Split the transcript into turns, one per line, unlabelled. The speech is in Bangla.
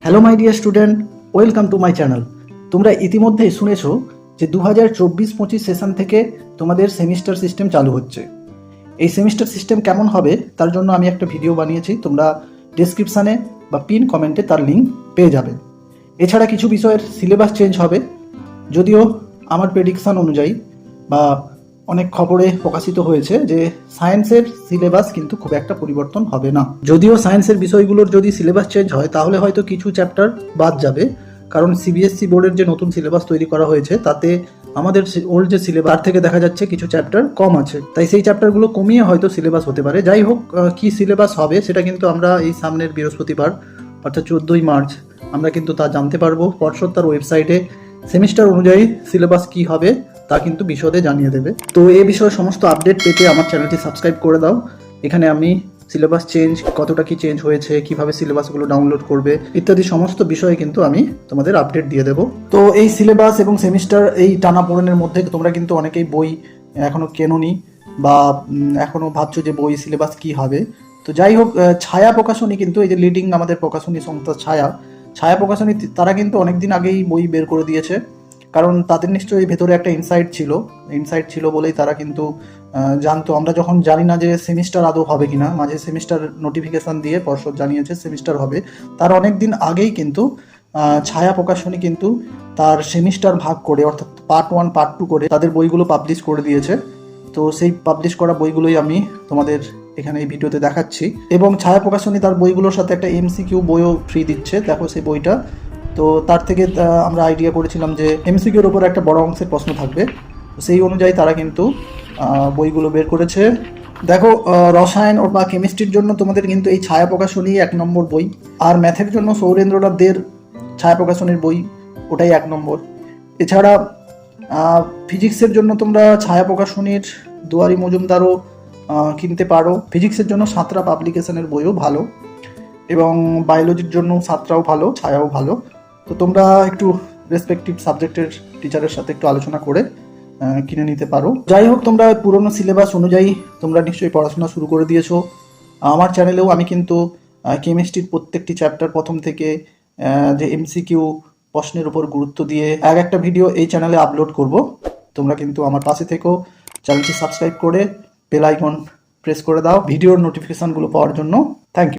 Hello my dear student, welcome to my channel. তোমরা ইতিমধ্যেই শুনেছো যে 2024-25 সেশন থেকে তোমাদের সেমিস্টার সিস্টেম চালু হচ্ছে। এই সেমিস্টার সিস্টেম কেমন হবে তার জন্য আমি একটা ভিডিও বানিয়েছি, তোমরা ডেসক্রিপশানে বা পিন কমেন্টে তার লিঙ্ক পেয়ে যাবে। এছাড়া কিছু বিষয়ের সিলেবাস চেঞ্জ হবে, যদিও আমার প্রেডিকশান অনুযায়ী বা অনেক খবরে প্রকাশিত হয়েছে যে সায়েন্সের সিলেবাস কিন্তু খুব একটা পরিবর্তন হবে না। যদিও সায়েন্সের বিষয়গুলোর যদি সিলেবাস চেঞ্জ হয় তাহলে হয়তো কিছু চ্যাপ্টার বাদ যাবে, কারণ সিবিএসসি বোর্ডের যে নতুন সিলেবাস তৈরি করা হয়েছে তাতে আমাদের ওল্ড যে সিলেবাস থেকে দেখা যাচ্ছে কিছু চ্যাপ্টার কম আছে, তাই সেই চ্যাপ্টারগুলো কমিয়ে হয়তো সিলেবাস হতে পারে। যাই হোক, কি সিলেবাস হবে সেটা কিন্তু আমরা এই সামনের বৃহস্পতিবার অর্থাৎ 14ই মার্চ আমরা কিন্তু তা জানতে পারবো। পর্ষদ তার ওয়েবসাইটে সেমিস্টার অনুযায়ী সিলেবাস কি হবে তা কিন্তু বিশদে জানিয়ে দেবে। তো এই বিষয়ে সমস্ত আপডেট পেতে আমার চ্যানেলটি সাবস্ক্রাইব করে দাও। এখানে আমি সিলেবাস চেঞ্জ, কতটা কি চেঞ্জ হয়েছে, কিভাবে সিলেবাসগুলো ডাউনলোড করবে ইত্যাদি সমস্ত বিষয়ে কিন্তু আমি তোমাদের আপডেট দিয়ে দেবো। তো এই সিলেবাস এবং সেমিস্টার এই টানাপোড়েনের মধ্যে তোমরা কিন্তু অনেকেই বই এখনও কেনোনি বা এখনও ভাবছো যে বই সিলেবাস কি হবে। তো যাই হোক, ছায়া প্রকাশনী কিন্তু এই যে লিডিং আমাদের প্রকাশনী সংস্থা ছায়া প্রকাশনী, তারা কিন্তু অনেকদিন আগেই বই বের করে দিয়েছে, কারণ তাদের নিশ্চয়ই ভেতরে একটা ইনসাইট ছিল বলেই তারা কিন্তু জানতো। আমরা যখন জানি না যে সেমিস্টার আদৌ হবে কিনা, মাঝে সেমিস্টার নোটিফিকেশন দিয়ে পর্ষদ জানিয়েছে সেমিস্টার হবে, তার অনেক দিন আগেই কিন্তু ছায়া প্রকাশনী কিন্তু তার সেমিস্টার ভাগ করে, অর্থাৎ পার্ট 1 পার্ট 2 করে তাদের বইগুলো পাবলিশ করে দিয়েছে। তো সেই পাবলিশ করা বইগুলোই আমি তোমাদের এখানে এই ভিডিওতে দেখাচ্ছি। এবং ছায়া প্রকাশনী তার বইগুলোর সাথে একটা এমসিকিউ বইও ফ্রি দিচ্ছে, দেখো সেই বইটা। তো তার থেকে আমরা আইডিয়া করেছিলাম যে এমসিকিউর উপর একটা বড় অংশের প্রশ্ন থাকবে, সেই অনুযায়ী তারা কিন্তু বইগুলো বের করেছে। দেখো, রসায়ন বা কেমিস্ট্রির জন্য তোমাদের কিন্তু এই ছায়া প্রকাশনী 1 নম্বর বই, আর ম্যাথের জন্য সৌরেন্দ্রনাথ দের ছায়া প্রকাশনীর বই, ওটাই 1 নম্বর। এছাড়া ফিজিক্সের জন্য তোমরা ছায়া প্রকাশনীর দুয়ারি মজুমদারও কিনতে পারো। ফিজিক্সের জন্য সাঁতরা পাবলিকেশনের বইও ভালো, এবং বায়োলজির জন্য সাঁতরাও ভালো, ছায়াও ভালো। তো তোমরা একটু রেসপেক্টিভ সাবজেক্টের টিচারের সাথে একটু আলোচনা করে কিনে নিতে পারো। যাই হোক, তোমরা পুরনো সিলেবাস অনুযায়ী তোমরা নিশ্চয়ই পড়াশোনা শুরু করে দিয়েছো। আমার চ্যানেলেও আমি কিন্তু কেমিস্ট্রির প্রত্যেকটি চ্যাপ্টার প্রথম থেকে যে এমসিকিউ প্রশ্নের উপর গুরুত্ব দিয়ে একটা ভিডিও এই চ্যানেলে আপলোড করব। তোমরা কিন্তু আমার পাশে থেকো, চ্যানেলটি সাবস্ক্রাইব করে বেল আইকন প্রেস করে দাও ভিডিওর নোটিফিকেশনগুলো পাওয়ার জন্য। Thank you.